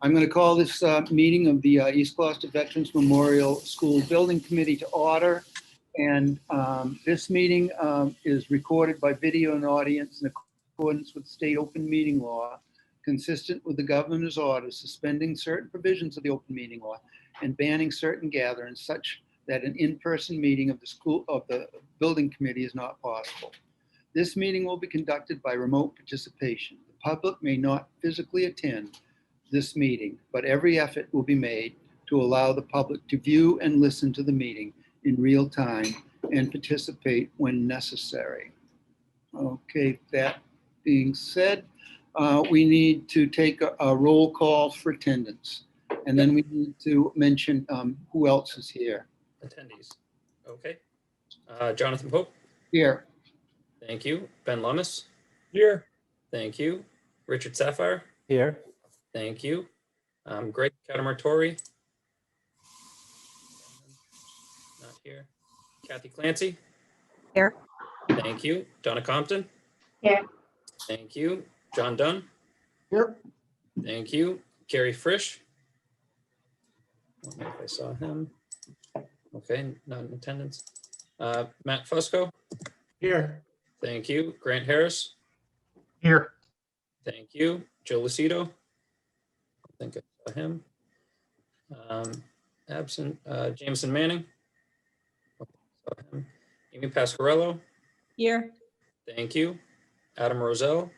I'm going to call this meeting of the East Gloucester Veterans Memorial School Building Committee to order. And this meeting is recorded by video and audience in accordance with state open meeting law, consistent with the governor's order suspending certain provisions of the open meeting law and banning certain gatherings such that an in-person meeting of the building committee is not possible. This meeting will be conducted by remote participation. The public may not physically attend this meeting, but every effort will be made to allow the public to view and listen to the meeting in real time and participate when necessary. Okay, that being said, we need to take a roll call for attendance. And then we need to mention who else is here. Attendees. Okay. Jonathan Pope. Here. Thank you. Ben Lummis. Here. Thank you. Richard Sapphire. Here. Thank you. Greg Catamartori. Not here. Kathy Clancy. Here. Thank you. Donna Compton. Here. Thank you. John Dunn. Here. Thank you. Gary Frisch. I don't know if I saw him. Okay, not in attendance. Matt Fusco. Here. Thank you. Grant Harris. Here. Thank you. Joe Lucido. I think I saw him. Absent. Jameson Manning. Saw him. Amy Pasquarello. Here. Thank you. Adam Roselle.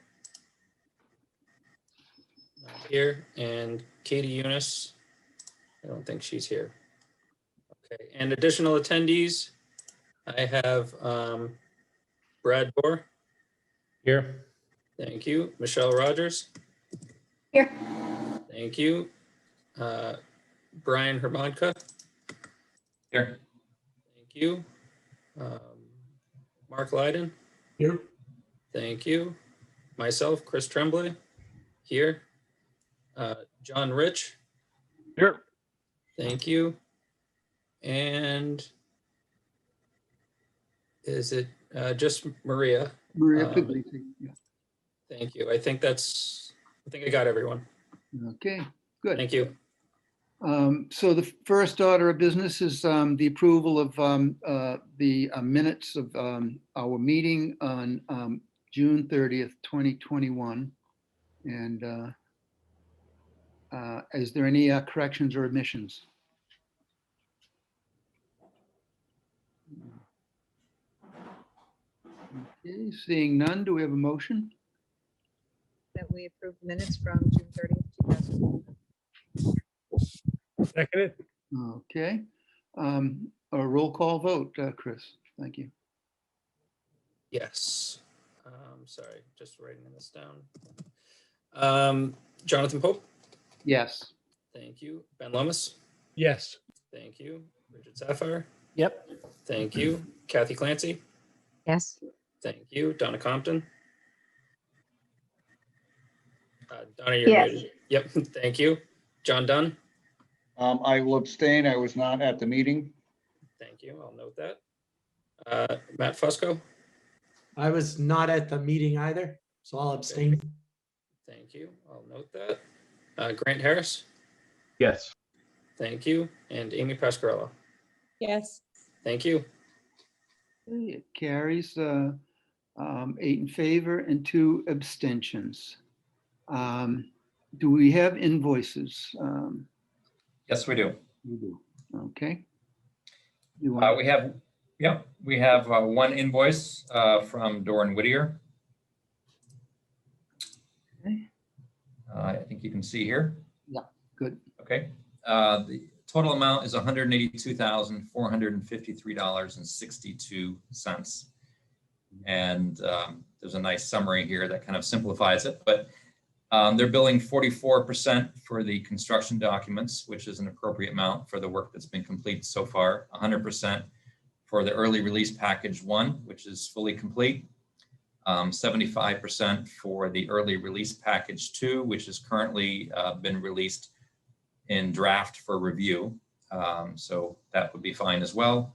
Not here. And Katie Eunice. I don't think she's here. Okay. And additional attendees, I have Brad Bohr. Here. Thank you. Michelle Rogers. Here. Thank you. Brian Hermanka. Here. Thank you. Mark Lydon. Here. Thank you. Myself, Chris Tremblay. Here. John Rich. Here. Thank you. And is it just Maria? Maria Puglisi. Yeah. Thank you. I think I got everyone. Okay, good. Thank you. So the first order of business is the approval of the minutes of our meeting on June 30th, 2021. And is there any corrections or omissions? Okay, seeing none, do we have a motion? That we approve minutes from June 30th, 2000. Seconded. Okay, a roll call vote, Chris. Thank you. Yes. Sorry, just writing this down. Jonathan Pope. Yes. Thank you. Ben Lummis. Yes. Thank you. Richard Sapphire. Yep. Thank you. Kathy Clancy. Yes. Thank you. Donna Compton. Donna, you're Yes. muted. Yep. Thank you. John Dunn. I will abstain. I was not at the meeting. Thank you. I'll note that. Matt Fusco. I was not at the meeting either, so I'll abstain. Thank you. I'll note that. Grant Harris. Yes. Thank you. And Amy Pasquarello. Yes. Thank you. Okay, it carries 8 in favor and 2 abstentions. Do we have invoices? Yes, we do. We do. Okay. You want- We have one invoice from Doran Whittier. Okay. I think you can see here. Yeah, good. Okay. The total amount is $182,453.62. And there's a nice summary here that kind of simplifies it, but they're billing 44% for the construction documents, which is an appropriate amount for the work that's been completed so far, 100% for the early release package 1, which is fully complete, 75% for the early release package 2, which has currently been released in draft for review. So that would be fine as well.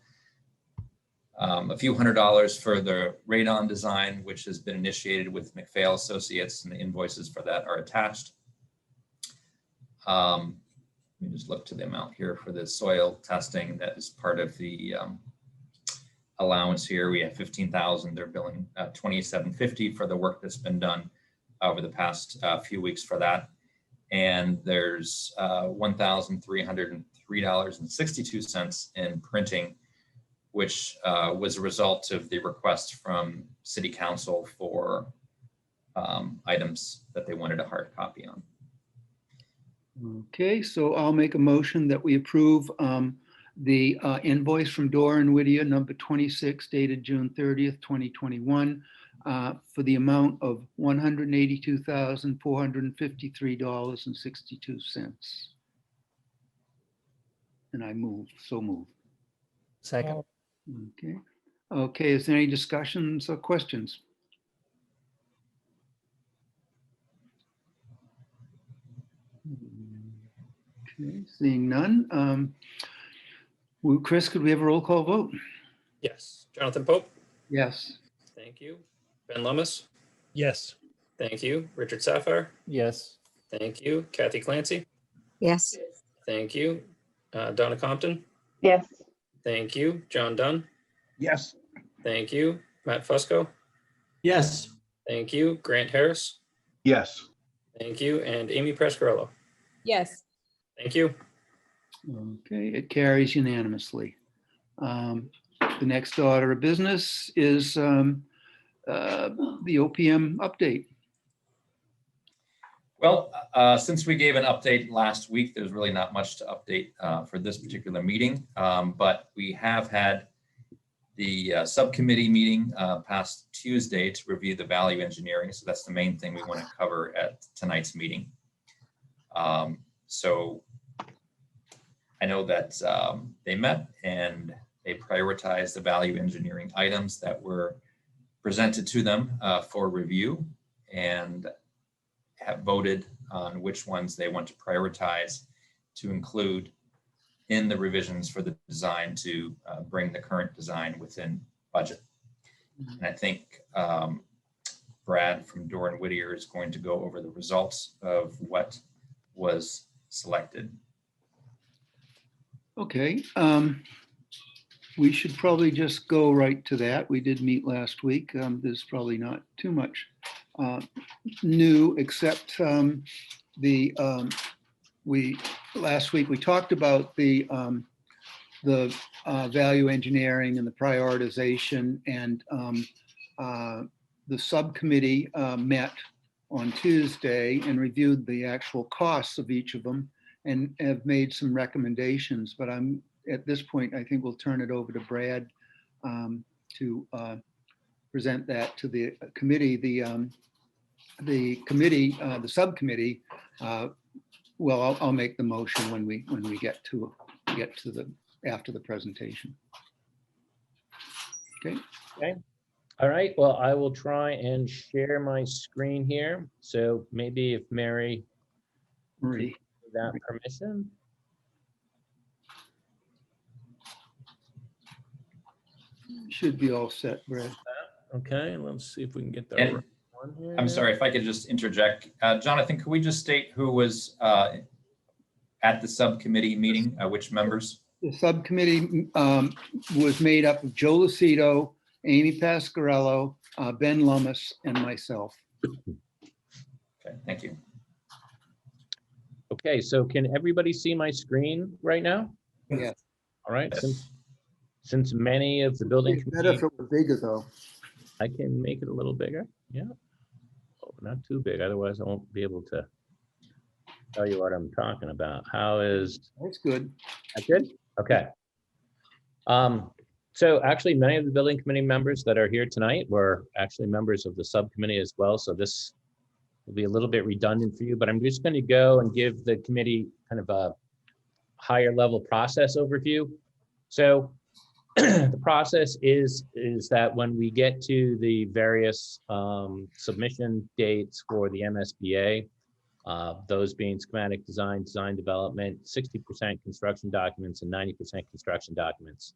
A few $100s for the Radon Design, which has been initiated with McPhail Associates, and the invoices for that are attached. Let me just look to the amount here for the soil testing that is part of the allowance here. We have 15,000. They're billing $2,750 for the work that's been done over the past few weeks for that. And there's $1,303.62 in printing, which was a result of the request from City Council for items that they wanted a hard copy on. Okay, so I'll make a motion that we approve the invoice from Dora and Whittier, number 26, dated June 30th, 2021, for the amount of $182,453.62. And I move, so move. Second. Okay. Okay, is there any discussions or questions? Okay, seeing none. Chris, could we have a roll call vote? Yes. Jonathan Pope. Yes. Thank you. Ben Lummis. Yes. Thank you. Richard Safar. Yes. Thank you. Kathy Clancy. Yes. Thank you. Donna Compton. Yes. Thank you. John Dunn. Yes. Thank you. Matt Fusco. Yes. Thank you. Grant Harris. Yes. Thank you. And Amy Prescarello. Yes. Thank you. Okay, it carries unanimously. The next order of business is the OPM update. Well, since we gave an update last week, there's really not much to update for this particular meeting, but we have had the subcommittee meeting past Tuesday to review the value engineering. So that's the main thing we want to cover at tonight's meeting. So I know that they met and they prioritized the value engineering items that were presented to them for review and have voted on which ones they want to prioritize to include in the revisions for the design to bring the current design within budget. And I think Brad from Dora and Whittier is going to go over the results of what was selected. Okay, we should probably just go right to that. We did meet last week. There's probably not too much new, except last week we talked about the value engineering and the prioritization, and the subcommittee met on Tuesday and reviewed the actual costs of each of them and have made some recommendations. But at this point, I think we'll turn it over to Brad to present that to the committee. The subcommittee. Well, I'll make the motion when we get to the after the presentation. Okay. Okay. All right. Well, I will try and share my screen here. So maybe if Mary, Marie. give that permission. Should be all set, Brad. Okay. Let's see if we can get the And right one here. I'm sorry if I could just interject. Jonathan, could we just state who was at the subcommittee meeting, which members? The subcommittee was made up of Joe Lucido, Amy Pasquarello, Ben Lummis, and myself. Okay, thank you. Okay. So can everybody see my screen right now? Yes. All right. Yes. Since many of the building It's better if committee, it were bigger, though. I can make it a little bigger. Yeah. Oh, not too big. Otherwise I won't be able to tell you what I'm talking about. How is That's good. that good? Okay. So actually many of the building committee members that are here tonight were actually members of the subcommittee as well. So this will be a little bit redundant for you, but I'm just going to go and give the committee kind of a higher level process overview. So the process is that when we get to the various submission dates for the MSBA, those being schematic design, design development, 60% construction documents and 90% construction documents,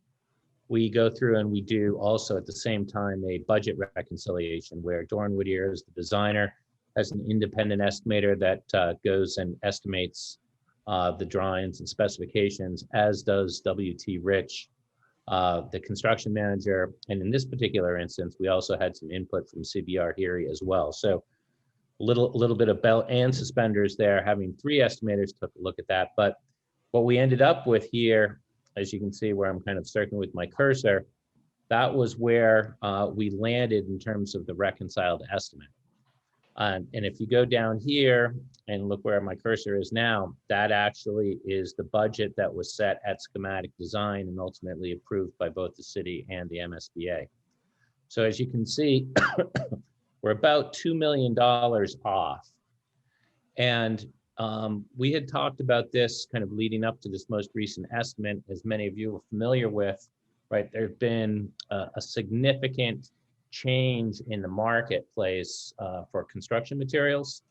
we go through and we do also at the same time a budget reconciliation where Dora and Whittier is the designer, has an independent estimator that goes and estimates the drawings and specifications, as does W.T. Rich, the construction manager. And in this particular instance, we also had some input from CBR Erie as well. So a little bit of belt and suspenders there, having 3 estimators took a look at that. But what we ended up with here, as you can see where I'm kind of circling with my cursor, that was where we landed in terms of the reconciled estimate. And if you go down here and look where my cursor is now, that actually is the budget that was set at schematic design and ultimately approved by both the city and the MSBA. So as you can see, we're about $2 million off. And we had talked about this kind of leading up to this most recent estimate, as many of you are familiar with, right? There's been a significant change in the marketplace for construction materials.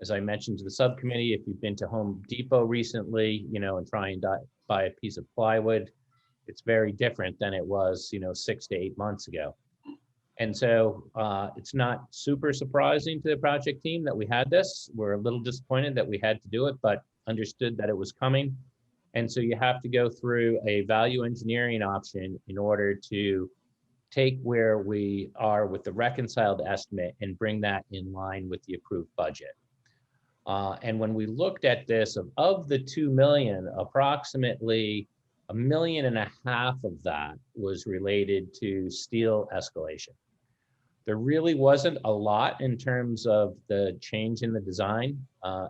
As I mentioned to the subcommittee, if you've been to Home Depot recently, and try and buy a piece of plywood, it's very different than it was, 6 to 8 months ago. And so it's not super surprising to the project team that we had this. We're a little disappointed that we had to do it, but understood that it was coming. And so you have to go through a value engineering option in order to take where we are with the reconciled estimate and bring that in line with the approved budget. And when we looked at this, of the 2 million, approximately $1.5 million of that was related to steel escalation. There really wasn't a lot in terms of the change in the design.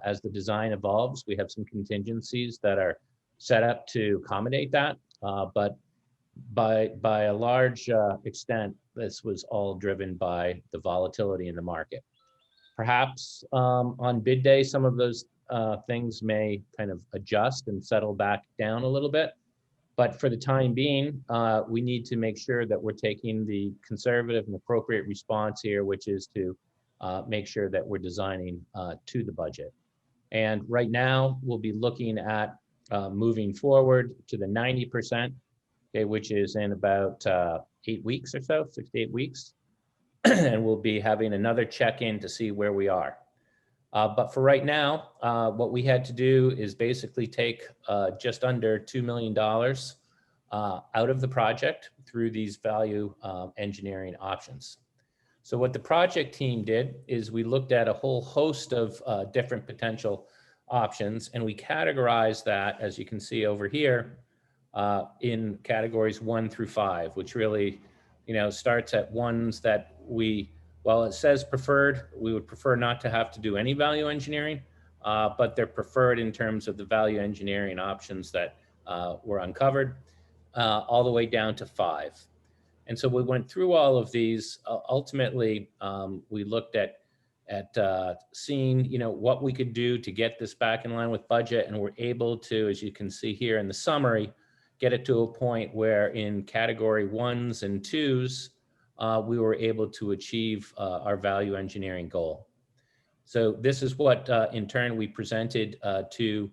As the design evolves, we have some contingencies that are set up to accommodate that, but by a large extent, this was all driven by the volatility in the market. Perhaps on bid day, some of those things may kind of adjust and settle back down a little bit. But for the time being, we need to make sure that we're taking the conservative and appropriate response here, which is to make sure that we're designing to the budget. And right now, we'll be looking at moving forward to the 90%. Okay, which is in about 8 weeks or so, 6 to 8 weeks. And we'll be having another check-in to see where we are. But for right now, what we had to do is basically take just under $2 million out of the project through these value engineering options. So what the project team did is we looked at a whole host of different potential options, and we categorized that, as you can see over here, in categories 1 through 5, which really, starts at ones that while it says preferred, we would prefer not to have to do any value engineering, but they're preferred in terms of the value engineering options that were uncovered, all the way down to 5. And so we went through all of these. Ultimately, we looked at seeing, what we could do to get this back in line with budget, and we're able to, as you can see here in the summary, get it to a point where in category 1s and 2s, we were able to achieve our value engineering goal. So this is what, in turn, we presented to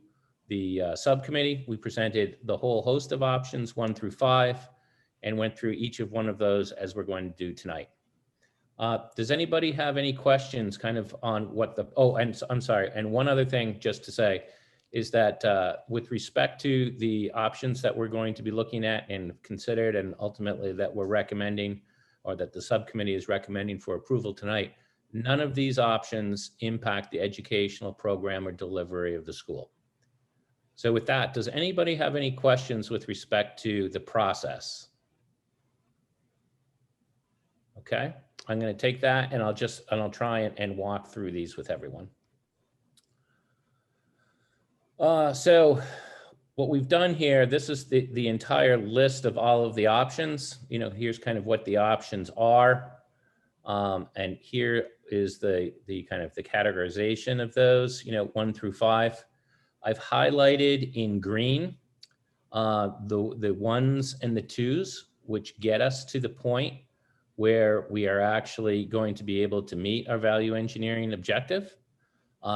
the subcommittee. We presented the whole host of options 1 through 5 and went through each of one of those as we're going to do tonight. Does anybody have any questions kind of on what and I'm sorry, and one other thing just to say is that with respect to the options that we're going to be looking at and considered, and ultimately that we're recommending, or that the subcommittee is recommending for approval tonight, none of these options impact the educational program or delivery of the school. So with that, does anybody have any questions with respect to the process? Okay, I'm going to take that and I'll try and walk through these with everyone. So what we've done here, this is the entire list of all of the options. Here's kind of what the options are. And here is the kind of the categorization of those, 1 through 5. I've highlighted in green the 1s and the 2s, which get us to the point where we are actually going to be able to meet our value engineering objective.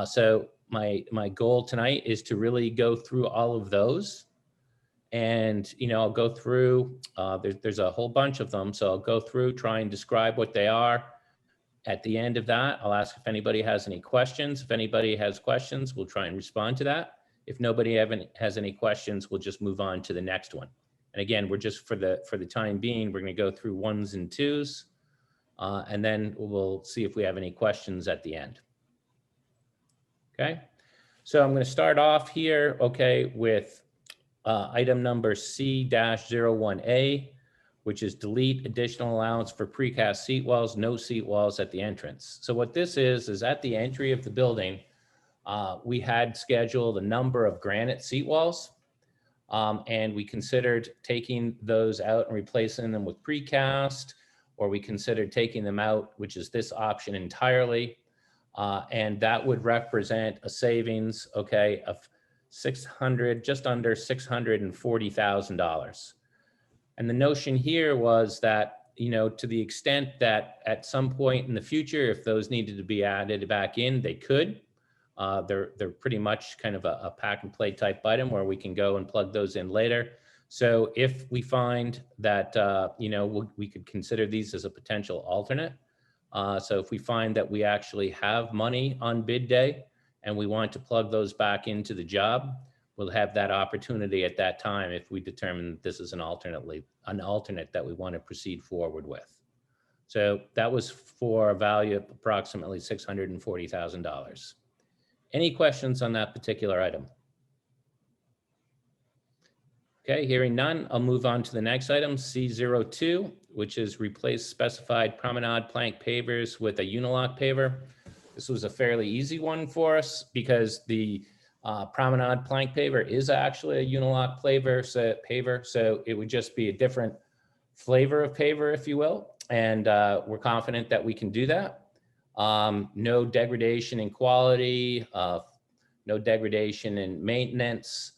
So my goal tonight is to really go through all of those. And, I'll go through, there's a whole bunch of them. So I'll go through, try and describe what they are. At the end of that, I'll ask if anybody has any questions. If anybody has questions, we'll try and respond to that. If nobody has any questions, we'll just move on to the next one. And again, we're just for the time being, we're going to go through 1s and 2s, and then we'll see if we have any questions at the end. Okay, so I'm going to start off here, okay, with item number C-01A, which is delete additional allowance for precast seat walls, no seat walls at the entrance. So what this is at the entry of the building, we had scheduled a number of granite seat walls, and we considered taking those out and replacing them with precast, or we considered taking them out, which is this option entirely. And that would represent a savings, okay, of just under $640,000. And the notion here was that, you know, to the extent that at some point in the future, if those needed to be added back in, they could. They're pretty much kind of a pack and play type item where we can go and plug those in later. So if we find that, you know, we could consider these as a potential alternate. So if we find that we actually have money on bid day and we want to plug those back into the job, we'll have that opportunity at that time if we determine that this is an alternate that we want to proceed forward with. So that was for a value of approximately $640,000. Any questions on that particular item? Okay, hearing none, I'll move on to the next item, C02, which is replace specified promenade plank pavers with a unilock paver. This was a fairly easy one for us because the promenade plank paver is actually a unilock paver, so it would just be a different flavor of paver, if you will, and we're confident that we can do that. No degradation in quality, no degradation in maintenance.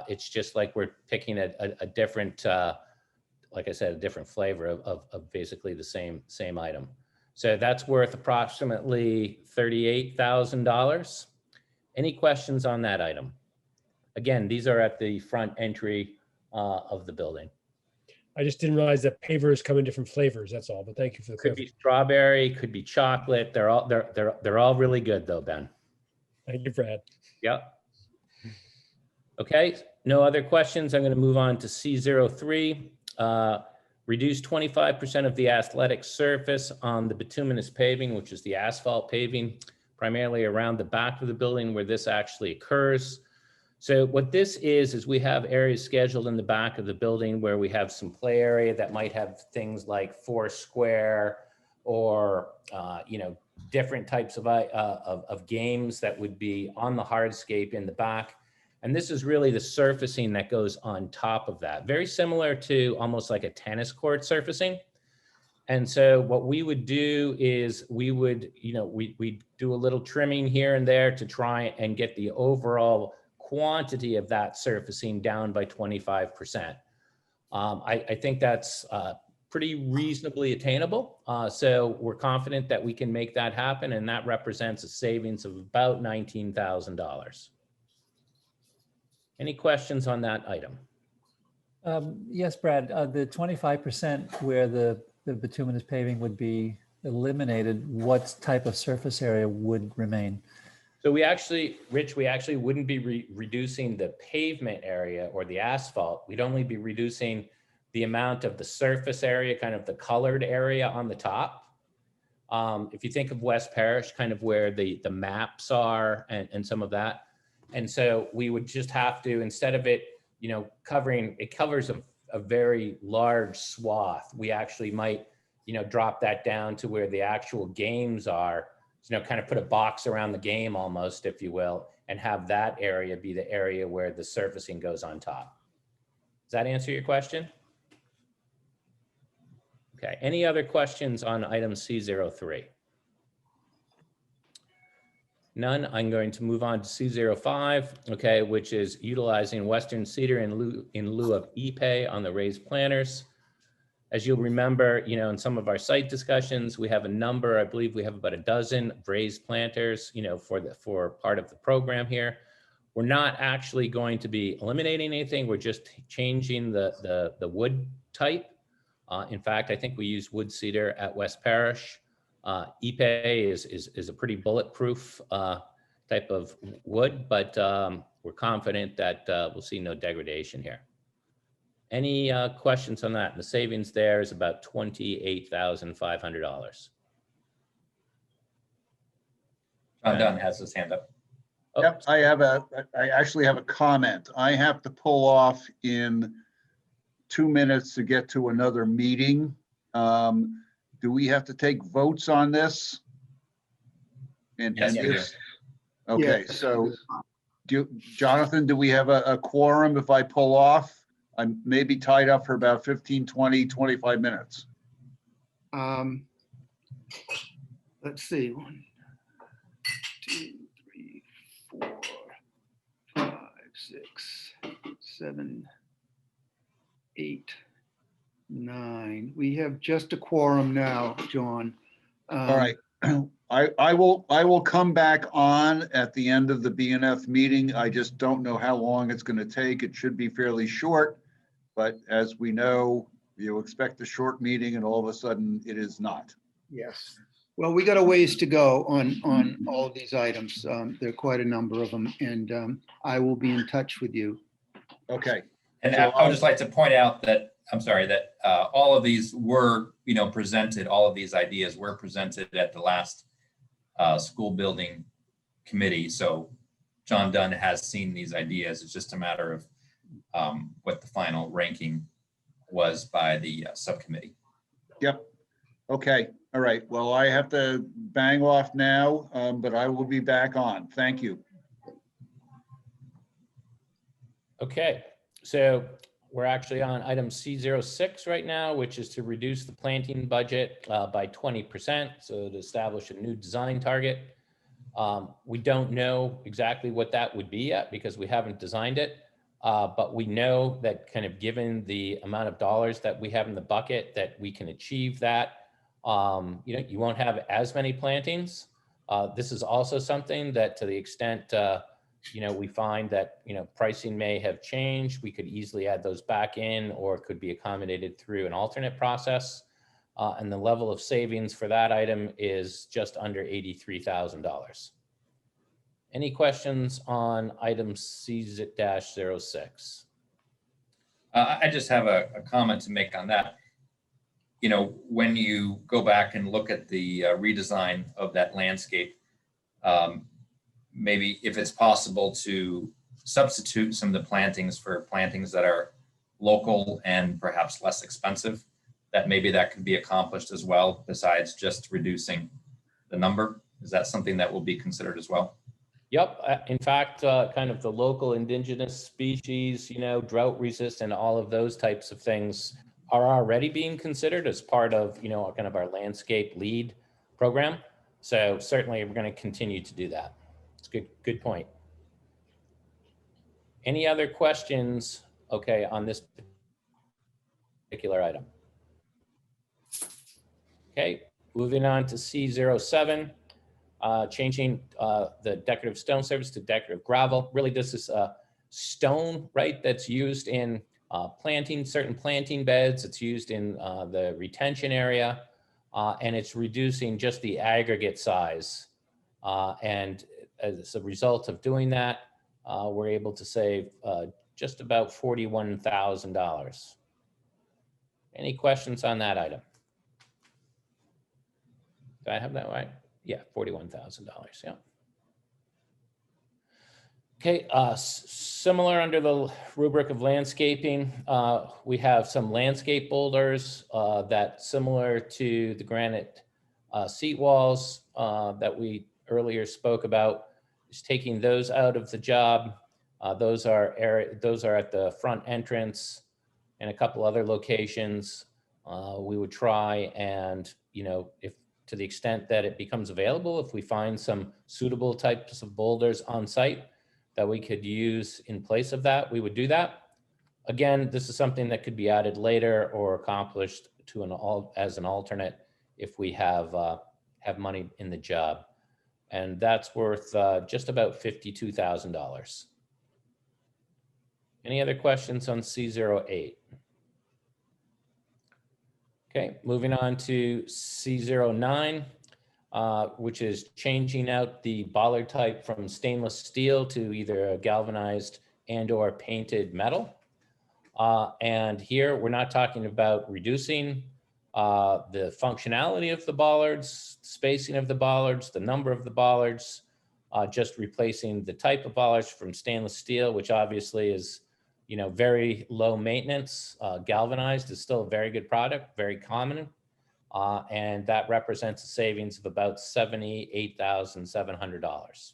It's just like we're picking a different, like I said, a different flavor of basically the same item. So that's worth approximately $38,000. Any questions on that item? Again, these are at the front entry of the building. I just didn't realize that pavers come in different flavors. That's all. But thank you for the Could be clarification. strawberry, could be chocolate. They're all really good though, Ben. Thank you, Brad. Yep. Okay, no other questions. I'm going to move on to C03. Reduce 25% of the athletic surface on the bituminous paving, which is the asphalt paving, primarily around the back of the building where this actually occurs. So what this is we have areas scheduled in the back of the building where we have some play area that might have things like Foursquare or, you know, different types of games that would be on the hardscape in the back. And this is really the surfacing that goes on top of that. Very similar to almost like a tennis court surfacing. And so what we would do is we would, you know, we do a little trimming here and there to try and get the overall quantity of that surfacing down by 25%. I think that's pretty reasonably attainable. So we're confident that we can make that happen, and that represents a savings of about $19,000. Any questions on that item? Yes, Brad, the 25% where the bituminous paving would be eliminated, what type of surface area would remain? So we actually, Rich, we actually wouldn't be reducing the pavement area or the asphalt. We'd only be reducing the amount of the surface area, kind of the colored area on the top. If you think of West Parish, kind of where the maps are and some of that. And so we would just have to, instead of it, you know, it covers a very large swath. We actually might, you know, drop that down to where the actual games are, you know, kind of put a box around the game almost, if you will, and have that area be the area where the surfacing goes on top. Does that answer your question? Okay, any other questions on item C03? None. I'm going to move on to C05, okay, which is utilizing Western Cedar in lieu of ePay on the raised planters. As you'll remember, you know, in some of our site discussions, we have a number, I believe we have about a dozen raised planters, you know, for part of the program here. We're not actually going to be eliminating anything. We're just changing the wood type. In fact, I think we use wood cedar at West Parish. ePay is a pretty bulletproof type of wood, but we're confident that we'll see no degradation here. Any questions on that? The savings there is about $28,500. John Dunn has his hand up. Oh, Yep, I actually have a comment. I have to pull off in 2 minutes to get to another meeting. Do we have to take votes on this? And Yes, we do. if- Okay, Yes. so Jonathan, do we have a quorum if I pull off? I may be tied up for about 15, 20, 25 minutes. Let's see, 1, 2, 3, 4, 5, 6, 7, 8, 9. We have just a quorum now, John. All right. I will come back on at the end of the BNF meeting. I just don't know how long it's going to take. It should be fairly short, but as we know, you expect a short meeting and all of a sudden it is not. Yes. Well, we got a ways to go on all of these items. There are quite a number of them, and I will be in touch with you. Okay. And So I would just like to point out that, I'm sorry, that all of these were, presented, all of these ideas were presented at the last school building committee. So John Dunn has seen these ideas. It's just a matter of what the final ranking was by the subcommittee. Yep. Okay. All right. Well, I have to bang off now, but I will be back on. Thank you. okay, so we're actually on item C06 right now, which is to reduce the planting budget by 20%. So to establish a new design target. We don't know exactly what that would be yet because we haven't designed it. But we know that kind of given the amount of dollars that we have in the bucket that we can achieve that. You won't have as many plantings. This is also something that to the extent, we find that, pricing may have changed. We could easily add those back in or it could be accommodated through an alternate process. And the level of savings for that item is just under $83,000. Any questions on item C-06? I just have a comment to make on that. When you go back and look at the redesign of that landscape, maybe if it's possible to substitute some of the plantings for plantings that are local and perhaps less expensive, that maybe that could be accomplished as well, besides just reducing the number. Is that something that will be considered as well? Yep. In fact, kind of the local indigenous species, drought resistant, all of those types of things are already being considered as part of, kind of our landscape lead program. So certainly we're going to continue to do that. It's good point. Any other questions, okay, on this particular item? Okay, moving on to C07. Changing the decorative stone surface to decorative gravel. Really, this is stone, right, that's used in certain planting beds. It's used in the retention area, and it's reducing just the aggregate size. And as a result of doing that, we're able to save just about $41,000. Any questions on that item? Do I have that right? Yeah, $41,000, yeah. Okay, similar under the rubric of landscaping, we have some landscape boulders that similar to the granite seat walls that we earlier spoke about, is taking those out of the job. Those are at the front entrance and a couple other locations. We would try and, if to the extent that it becomes available, if we find some suitable types of boulders on site that we could use in place of that, we would do that. Again, this is something that could be added later or accomplished as an alternate if we have money in the job. And that's worth just about $52,000. Any other questions on C08? Okay, moving on to C09. which is changing out the bollard type from stainless steel to either a galvanized and or painted metal. And here we're not talking about reducing the functionality of the bollards, spacing of the bollards, the number of the bollards, just replacing the type of bollards from stainless steel, which obviously is, you know, very low maintenance. Galvanized is still a very good product, very common. And that represents a savings of about $78,700.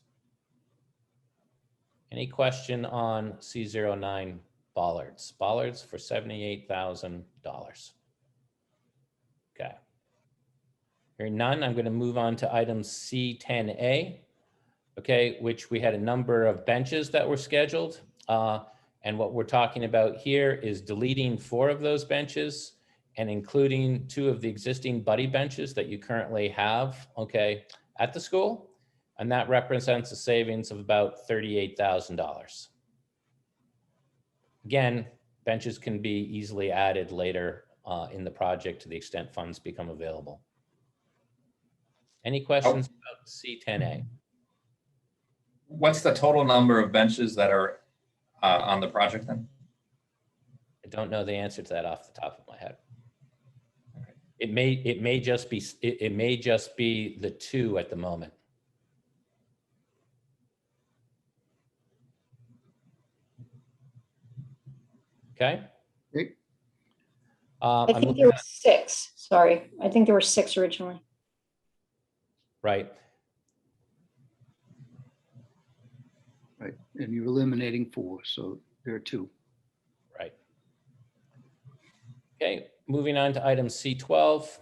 Any question on C09 bollards? Bollards for $78,000. Okay. Hearing none, I'm going to move on to item C10A, okay, which we had a number of benches that were scheduled. And what we're talking about here is deleting 4 of those benches and including 2 of the existing buddy benches that you currently have, okay, at the school. And that represents a savings of about $38,000. Again, benches can be easily added later in the project to the extent funds become available. Any questions about C10A? What's the total number of benches that are on the project then? I don't know the answer to that off the top of my head. It may just be the 2 at the moment. Okay. Okay. I think there were 6. Sorry. I think there were 6 originally. Right. Right, and you're eliminating 4, so there are 2. Right. Okay, moving on to item C12.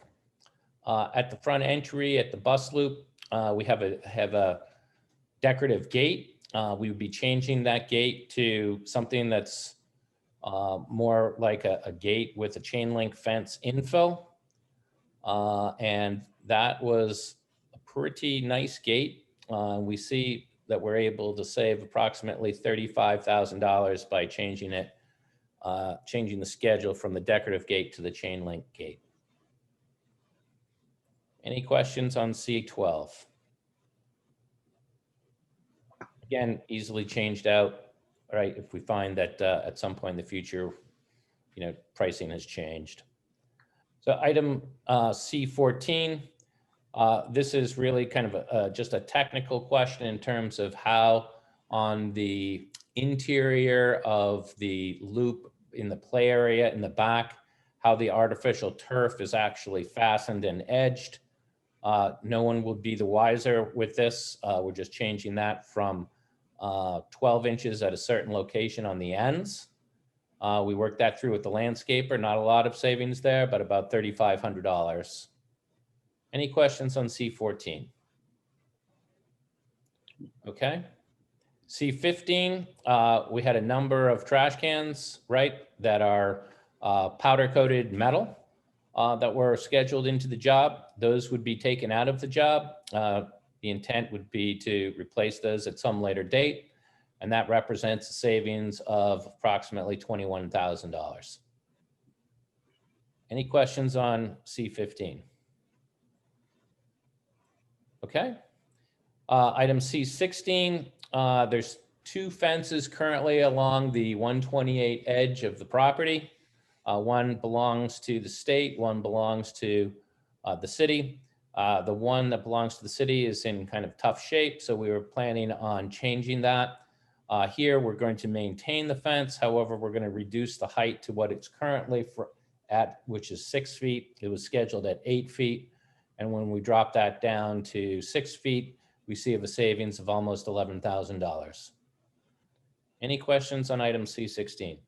At the front entry at the bus loop, we have a decorative gate. We would be changing that gate to something that's more like a gate with a chain link fence infill. And that was a pretty nice gate. We see that we're able to save approximately $35,000 by changing it, changing the schedule from the decorative gate to the chain link gate. Any questions on C12? Again, easily changed out, right? If we find that at some point in the future, you know, pricing has changed. So item C14, this is really kind of just a technical question in terms of how on the interior of the loop in the play area in the back, how the artificial turf is actually fastened and edged. No one will be the wiser with this. We're just changing that from 12 inches at a certain location on the ends. We worked that through with the landscaper, not a lot of savings there, but about $3,500. Any questions on C14? Okay. C15, we had a number of trash cans, right, that are powder coated metal that were scheduled into the job. Those would be taken out of the job. The intent would be to replace those at some later date, and that represents a savings of approximately $21,000. Any questions on C15? Okay. Item C16, there's 2 fences currently along the 128 edge of the property. One belongs to the state, one belongs to the city. The one that belongs to the city is in kind of tough shape, so we were planning on changing that. Here, we're going to maintain the fence. However, we're going to reduce the height to what it's currently at, which is 6 feet. It was scheduled at 8 feet. And when we drop that down to 6 feet, we see a savings of almost $11,000. Any questions on item C16?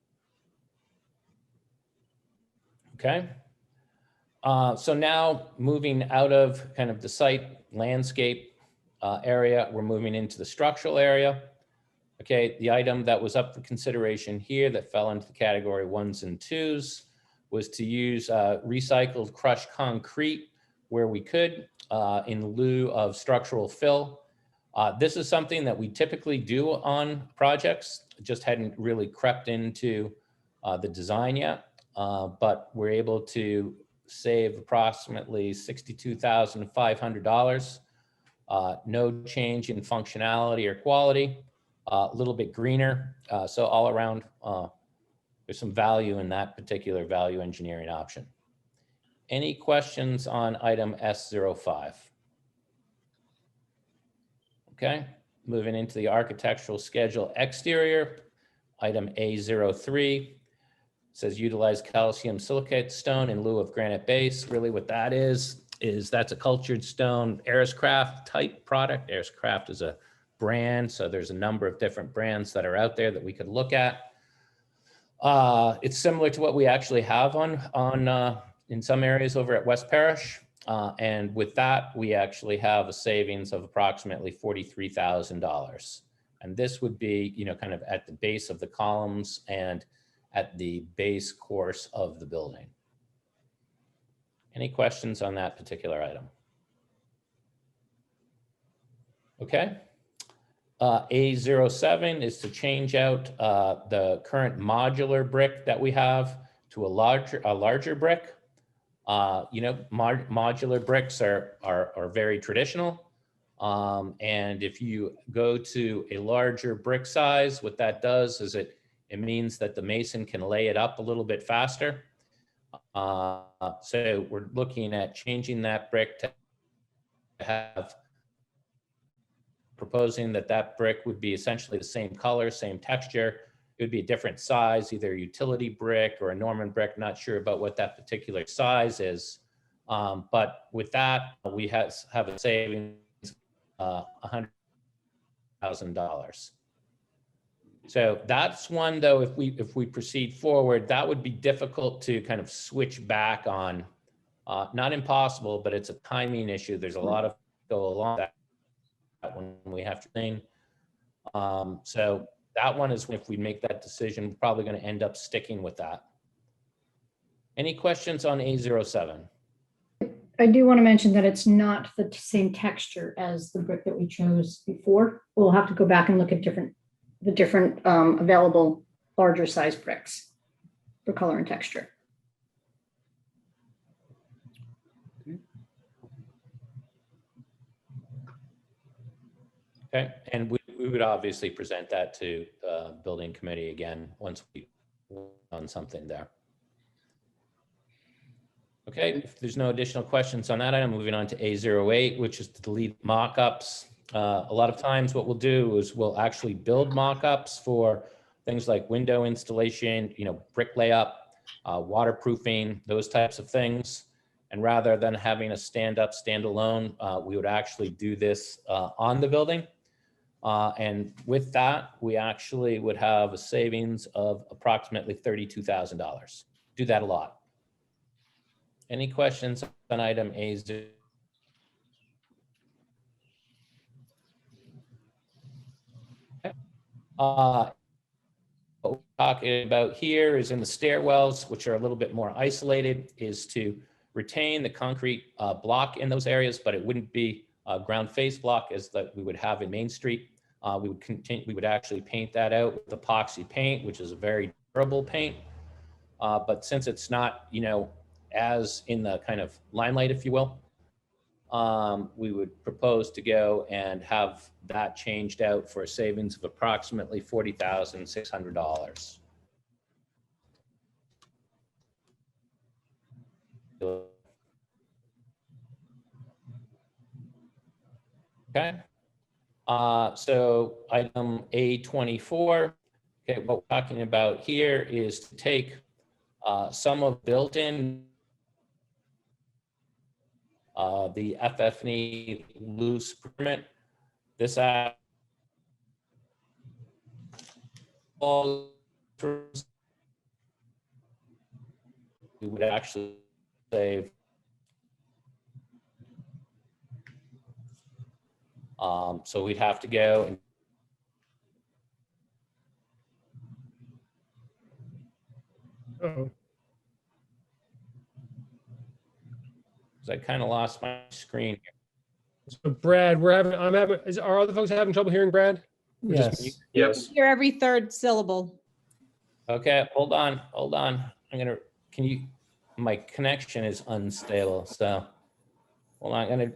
Okay. So now moving out of kind of the site landscape area, we're moving into the structural area. Okay, the item that was up for consideration here that fell into the category 1s and 2s was to use recycled crushed concrete where we could in lieu of structural fill. This is something that we typically do on projects, just hadn't really crept into the design yet, but we're able to save approximately $62,500. No change in functionality or quality, a little bit greener. So all around, there's some value in that particular value engineering option. Any questions on item S05? Okay, moving into the architectural schedule exterior, item A03 says utilize calcium silicate stone in lieu of granite base. Really what that is that's a cultured stone Ariscraft type product. Ariscraft is a brand, so there's a number of different brands that are out there that we could look at. It's similar to what we actually have on in some areas over at West Parish. And with that, we actually have a savings of approximately $43,000. And this would be, kind of at the base of the columns and at the base course of the building. Any questions on that particular item? Okay. A07 is to change out the current modular brick that we have to a larger brick. Modular bricks are very traditional. And if you go to a larger brick size, what that does is it means that the mason can lay it up a little bit faster. So we're looking at changing that brick to have, proposing that brick would be essentially the same color, same texture. It would be a different size, either a utility brick or a Norman brick. Not sure about what that particular size is. But with that, we have a savings of $100,000. So that's one, though, if we proceed forward, that would be difficult to kind of switch back on. Not impossible, but it's a timing issue. There's a lot of go along that when we have to think. So that one is, if we make that decision, we're probably going to end up sticking with that. Any questions on A07? I do want to mention that it's not the same texture as the brick that we chose before. We'll have to go back and look at the different available larger size bricks for color and texture. Okay, and we would obviously present that to the building committee again once we on something there. Okay, if there's no additional questions on that item, moving on to A08, which is to delete mock-ups. A lot of times what we'll do is we'll actually build mock-ups for things like window installation, brick layup, waterproofing, those types of things. And rather than having a standalone, we would actually do this on the building. And with that, we actually would have a savings of approximately $32,000. Do that a lot. Any questions on item A0? What we're talking about here is in the stairwells, which are a little bit more isolated, is to retain the concrete block in those areas, but it wouldn't be a ground face block as that we would have in Main Street. We would actually paint that out with epoxy paint, which is a very durable paint. But since it's not, as in the kind of limelight, if you will, we would propose to go and have that changed out for a savings of approximately $40,600. Okay. So item A24, okay, what we're talking about here is to take some of built-in the FF&E loose permit. This all we would actually save so we'd have to go and Uh-oh. I kind of lost my screen here. So Brad, are other folks having trouble hearing Brad? Yes. Yep. Hear every third syllable. Okay, hold on. Can you my connection is unstable, so well, I'm gonna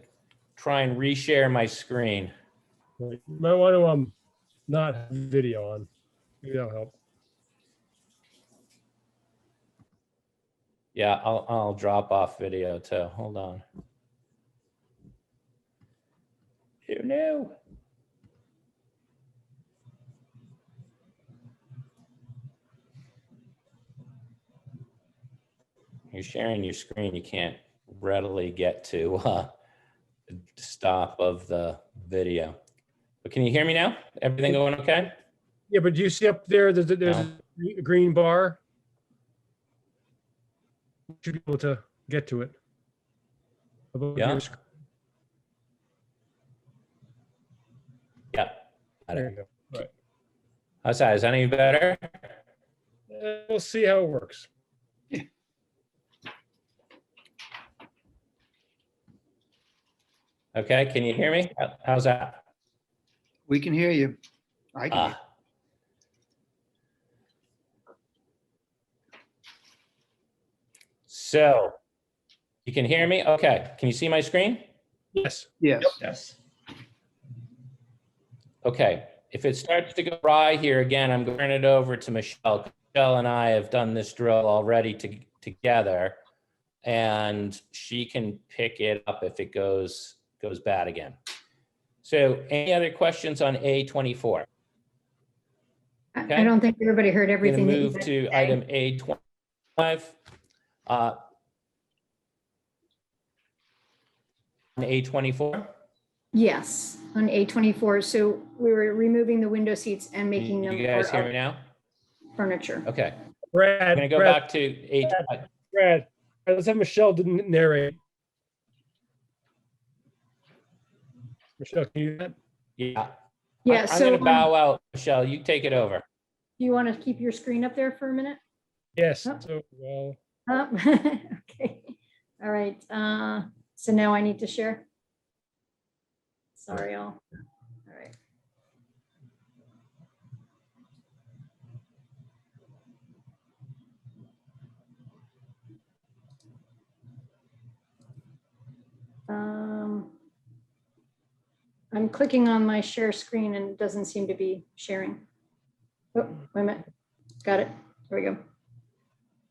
try and reshare my screen. You might want to not have video on. Maybe that'll help. Yeah, I'll drop off video too. Hold on. Oh no. You're sharing your screen. You can't readily get to the stop of the video. But can you hear me now? Everything going okay? Yeah, but do you see up there, there's No. a green bar? You should be able to get to it. Above Yeah. your screen. Yeah. There you go. Right. How's that? Is that any better? We'll see how it works. Okay, can you hear me? How's that? We can hear you. I can. Hear you. So you can hear me? Okay. Can you see my screen? Yes. Yes. Yes. Okay. If it starts to go dry here again, I'm going to turn it over to Michelle. Michelle and I have done this drill already together, and she can pick it up if it goes bad again. So any other questions on A24? Okay. I don't think everybody heard We're going everything. to that you move said to today. item A25. On A24, Yes, on A24. So we were removing the window seats and making them you guys part hear of me now? furniture. Okay, Brad, I'm going to go Brad, back to A. Brad, let's have Michelle narrate. Michelle, can you do that? Yeah. Yeah, I'm so going to bow out. Michelle, you take it over. do you want to keep your screen up there for a minute? Yes. Oh. So, well, Okay, all right. So now I need to share. Sorry, all right. I'm clicking on my share screen and it doesn't seem to be sharing. Oh, wait a minute. Got it. There we go.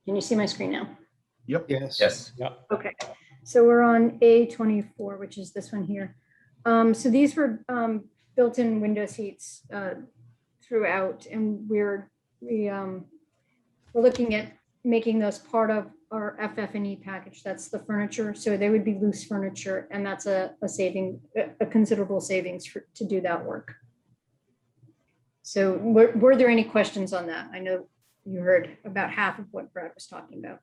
Can you see my screen now? Yep. Yes. Yes. Okay, so we're on A24, which is this one here. So these were built-in window seats throughout, and we're looking at making those part of our FF&E package. That's the furniture. So they would be loose furniture, and that's a considerable savings to do that work. So were there any questions on that? I know you heard about half of what Brad was talking about.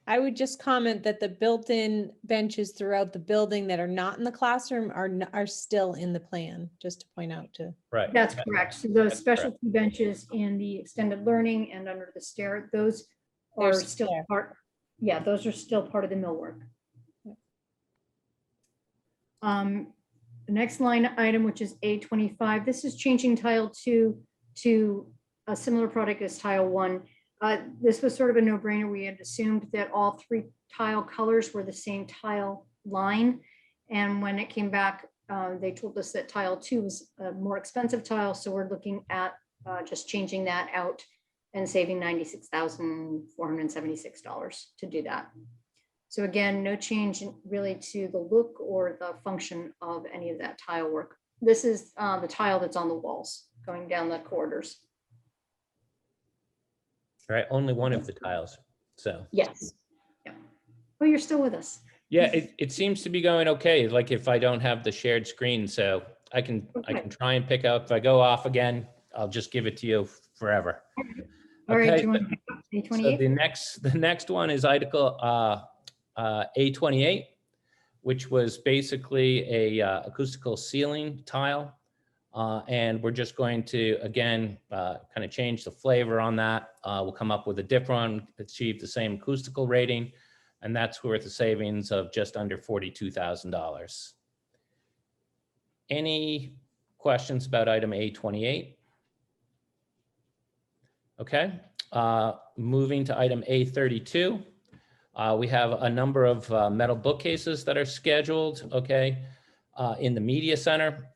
I would just comment that the built-in benches throughout the building that are not in the classroom are still in the plan, just to point out to. Right. That's correct. So those That's specialty benches in the extended learning and under the stair, those They're are still there. part, yeah, those are still part of the millwork. The next line item, which is A25, this is changing tile 2 to a similar product as tile 1. This was sort of a no-brainer. We had assumed that all 3 tile colors were the same tile line. And when it came back, they told us that tile 2 was a more expensive tile. So we're looking at just changing that out and saving $96,476 to do that. So again, no change really to the look or the function of any of that tile work. This is the tile that's on the walls going down the corridors. Right. Only one of the tiles. So Yes. Yeah. Well, you're still with us. yeah, it seems to be going okay. Like if I don't have the shared screen, so I can try and pick up. If I go off again, I'll just give it to you forever. All right. Okay, Do you want to pick up so A28? the next one is article A28, which was basically a acoustical ceiling tile. And we're just going to, again, kind of change the flavor on that. We'll come up with a different one, achieve the same acoustical rating, and that's worth a savings of just under $42,000. Any questions about item A28? Okay, moving to item A32. We have a number of metal bookcases that are scheduled, okay, in the media center.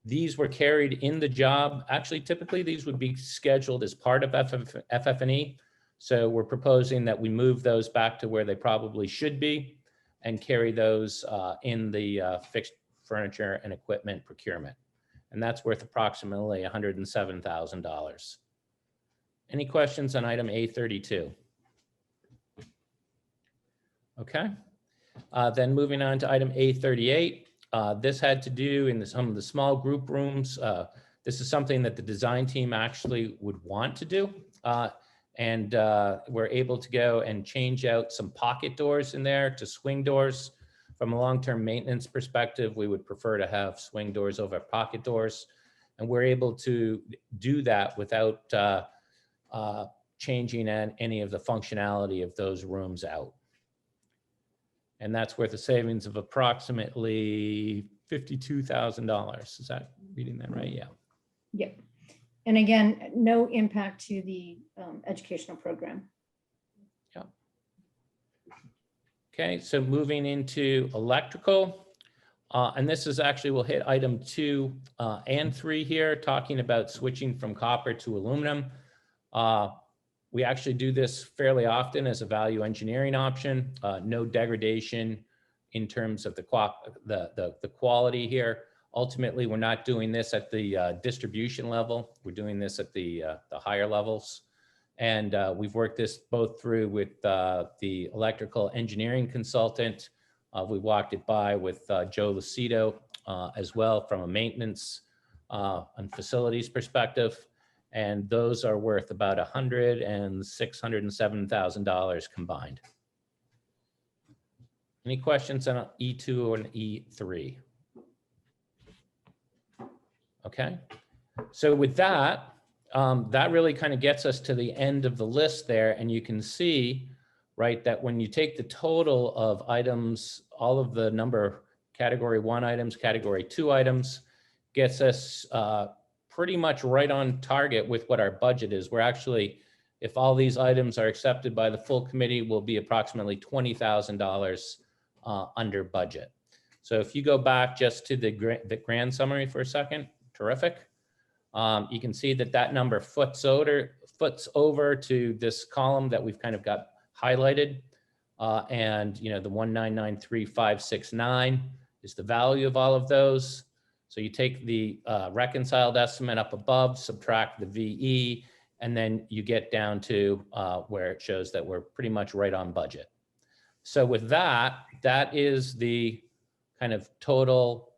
These were carried in the job. Actually, typically these would be scheduled as part of FF&E. So we're proposing that we move those back to where they probably should be and carry those in the fixed furniture and equipment procurement. And that's worth approximately $107,000. Any questions on item A32? Okay, then moving on to item A38. This had to do in some of the small group rooms. This is something that the design team actually would want to do. And we're able to go and change out some pocket doors in there to swing doors. From a long-term maintenance perspective, we would prefer to have swing doors over pocket doors. And we're able to do that without changing any of the functionality of those rooms out. And that's worth a savings of approximately $52,000. Is that reading that right? Yeah. Yep. And again, no impact to the educational program. Yeah. Okay, so moving into electrical. And this is actually, we'll hit item 2 and 3 here, talking about switching from copper to aluminum. We actually do this fairly often as a value engineering option. No degradation in terms of the quality here. Ultimately, we're not doing this at the distribution level. We're doing this at the higher levels. And we've worked this both through with the electrical engineering consultant. We walked it by with Joe Lucido as well from a maintenance and facilities perspective. And those are worth about $106,000 and $107,000 combined. Any questions on E2 or an E3? Okay, so with that, that really kind of gets us to the end of the list there. And you can see, right, that when you take the total of items, all of the number category 1 items, category 2 items, gets us pretty much right on target with what our budget is. We're actually, if all these items are accepted by the full committee, will be approximately $20,000 under budget. So if you go back just to the grand summary for a second, terrific. You can see that that number foots over to this column that we've kind of got highlighted. And you know, the 1993569 is the value of all of those. So you take the reconciled estimate up above, subtract the VE, and then you get down to where it shows that we're pretty much right on budget. So with that, that is the kind of total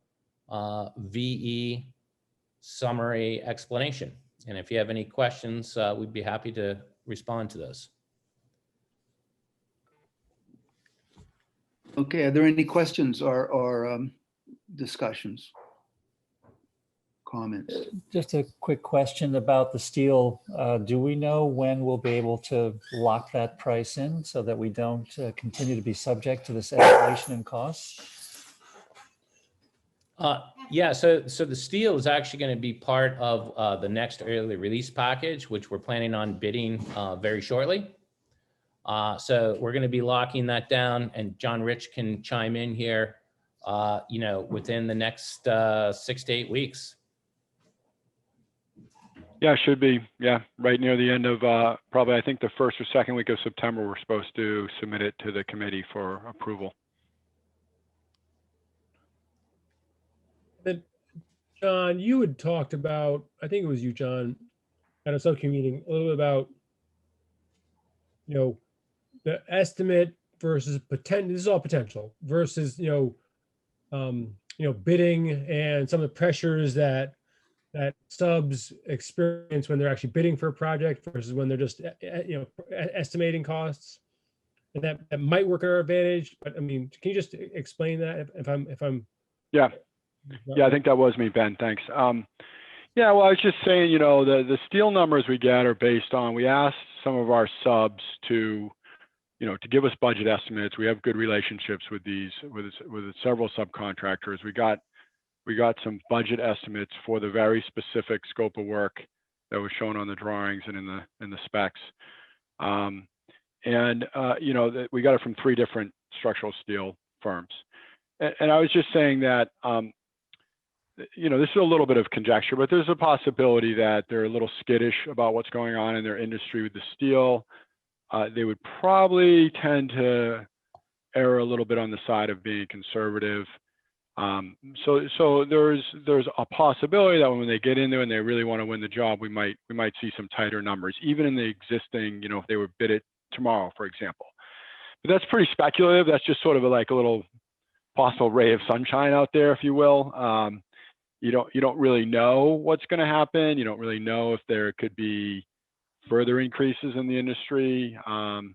VE summary explanation. And if you have any questions, we'd be happy to respond to those. Okay, are there any questions or discussions? Comments? Just a quick question about the steel. Do we know when we'll be able to lock that price in so that we don't continue to be subject to this escalation in costs? Yeah, so the steel is actually going to be part of the next early release package, which we're planning on bidding very shortly. So we're going to be locking that down, and John Rich can chime in here, you know, within the next 6 to 8 weeks. Yeah, should be. Yeah, right near the end of probably, I think the first or second week of September, we're supposed to submit it to the committee for approval. Then, John, you had talked about, I think it was you, John, at a subcommittee meeting, a little bit about, you know, the estimate versus potential. This is all potential versus, you know, bidding and some of the pressures that subs experience when they're actually bidding for a project versus when they're just, you know, estimating costs. And that might work in our advantage. But I mean, can you just explain that if I'm? Yeah. Yeah, I think that was me, Ben. Thanks. Yeah, well, I was just saying, you know, the steel numbers we get are based on, we asked some of our subs to, you know, to give us budget estimates. We have good relationships with several subcontractors. We got some budget estimates for the very specific scope of work that was shown on the drawings and in the specs. You know, that we got it from 3 different structural steel firms. And I was just saying that, you know, this is a little bit of conjecture, but there's a possibility that they're a little skittish about what's going on in their industry with the steel. They would probably tend to err a little bit on the side of being conservative. So there's a possibility that when they get in there and they really want to win the job, we might see some tighter numbers, even in the existing, you know, if they would bid it tomorrow, for example. But that's pretty speculative. That's just sort of like a little possible ray of sunshine out there, if you will. You don't really know what's going to happen. You don't really know if there could be further increases in the industry and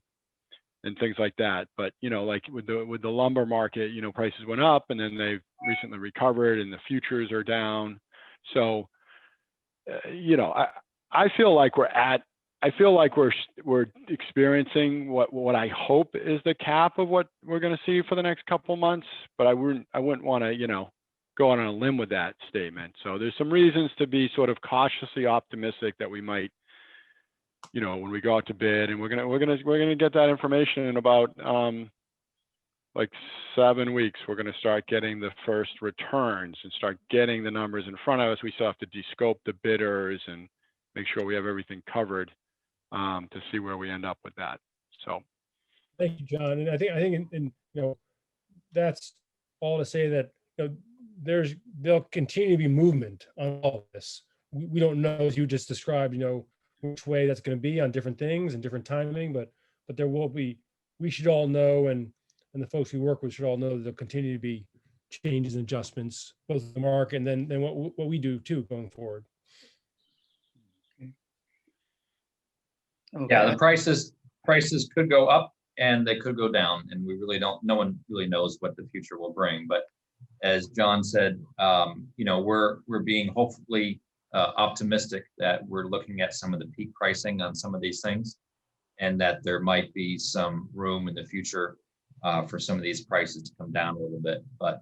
things like that. But you know, like with the lumber market, you know, prices went up and then they've recently recovered, and the futures are down. So you know, I feel like we're experiencing what I hope is the cap of what we're going to see for the next couple months. But I wouldn't want to, you know, go on a limb with that statement. So there's some reasons to be sort of cautiously optimistic that we might, you know, when we go out to bid, and we're gonna get that information in about like 7 weeks. We're gonna start getting the first returns and start getting the numbers in front of us. We still have to descope the bidders and make sure we have everything covered to see where we end up with that. So Thank you, John. And I think, you know, that's all to say that, you know, there'll continue to be movement on all of this. We don't know, as you just described, you know, which way that's going to be on different things and different timing, but there will be, we should all know, and the folks we work with should all know that there'll continue to be changes and adjustments, both in the market and then what we do too going forward. Okay. Yeah, the prices could go up and they could go down, and no one really knows what the future will bring. But as John said, you know, we're being hopefully optimistic that we're looking at some of the peak pricing on some of these things, and that there might be some room in the future for some of these prices to come down a little bit. But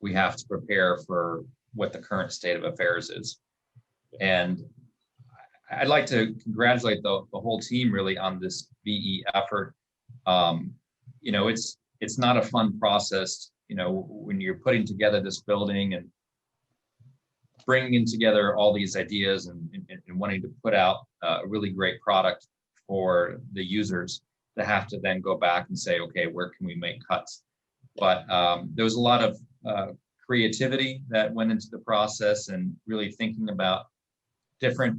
we have to prepare for what the current state of affairs is. And I'd like to congratulate the whole team really on this VE effort. You know, it's not a fun process, you know, when you're putting together this building and bringing together all these ideas and wanting to put out a really great product for the users, to have to then go back and say, okay, where can we make cuts? But there was a lot of creativity that went into the process, and really thinking about different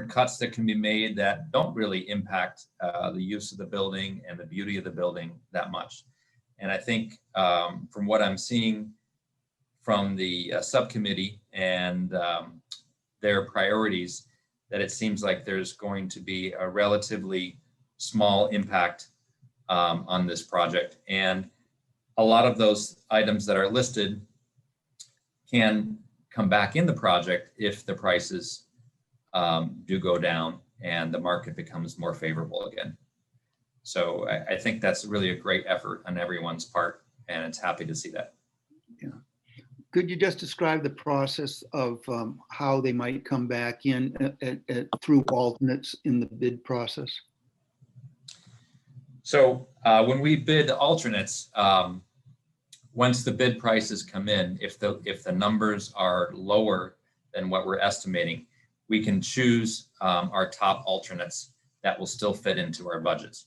cuts that can be made that don't really impact the use of the building and the beauty of the building that much. And I think from what I'm seeing from the subcommittee and their priorities, that it seems like there's going to be a relatively small impact on this project. And a lot of those items that are listed can come back in the project if the prices do go down and the market becomes more favorable again. So I think that's really a great effort on everyone's part, and it's happy to see that. Yeah. Could you just describe the process of how they might come back in through alternates in the bid process? So when we bid alternates, once the bid prices come in, if the numbers are lower than what we're estimating, we can choose our top alternates that will still fit into our budgets.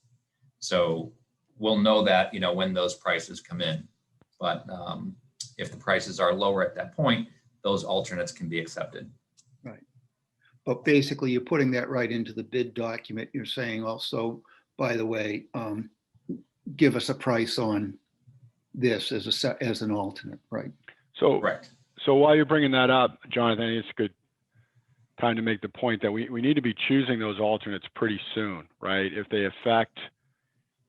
So we'll know that, you know, when those prices come in. But if the prices are lower at that point, those alternates can be accepted. Right. But basically, you're putting that right into the bid document. You're saying also, by the way, give us a price on this as an alternate, right? So, correct. So while you're bringing that up, Jonathan, it's a good time to make the point that we need to be choosing those alternates pretty soon, right? If they affect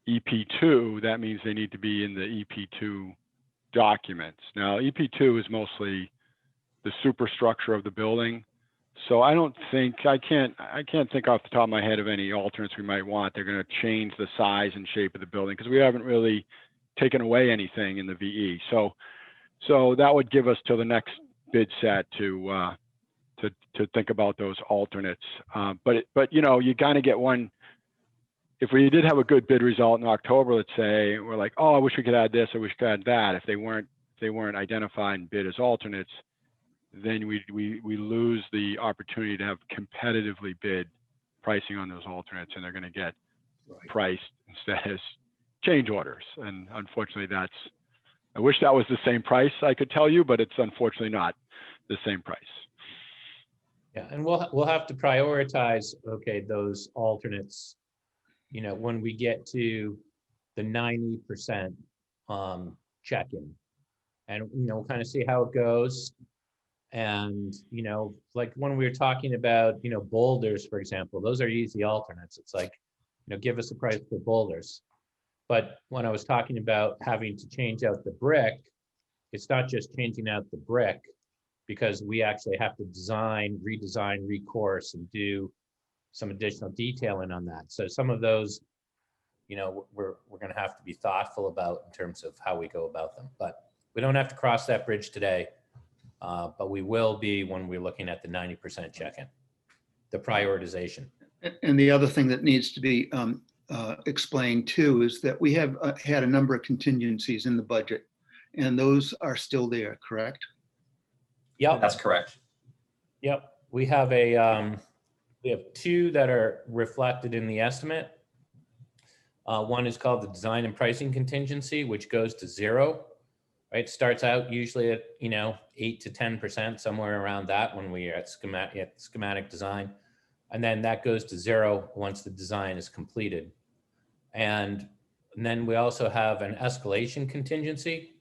EP2, that means they need to be in the EP2 documents. Now, EP2 is mostly the superstructure of the building. So I can't think off the top of my head of any alternates we might want. They're going to change the size and shape of the building because we haven't really taken away anything in the VE. So that would give us till the next bid set to to think about those alternates. But you know, you kind of get one. If we did have a good bid result in October, let's say, we're like, oh, I wish we could add this, I wish we could add that. If they weren't identified and bid as alternates, then we lose the opportunity to have competitively bid pricing on those alternates, and they're going to get priced instead as change orders. And unfortunately, I wish that was the same price, I could tell you, but it's unfortunately not the same price. Yeah, and we'll have to prioritize, okay, those alternates, you know, when we get to the 90% check-in. And, you know, we'll kind of see how it goes. And, you know, like when we were talking about, you know, Boulders, for example, those are easy alternates. It's like, you know, give us a price for Boulders. But when I was talking about having to change out the brick, it's not just changing out the brick, because we actually have to design, redesign, recourse, and do some additional detailing on that. So some of those, you know, we're going to have to be thoughtful about in terms of how we go about them. But we don't have to cross that bridge today, but we will be when we're looking at the 90% check-in, the prioritization. And the other thing that needs to be explained too is that we have had a number of contingencies in the budget, and those are still there, correct? Yep. That's correct. Yep. We have we have two that are reflected in the estimate. One is called the design and pricing contingency, which goes to 0. Right, starts out usually at, you know, 8 to 10%, somewhere around that when we are at schematic design, and then that goes to 0 once the design is completed. And then we also have an escalation contingency,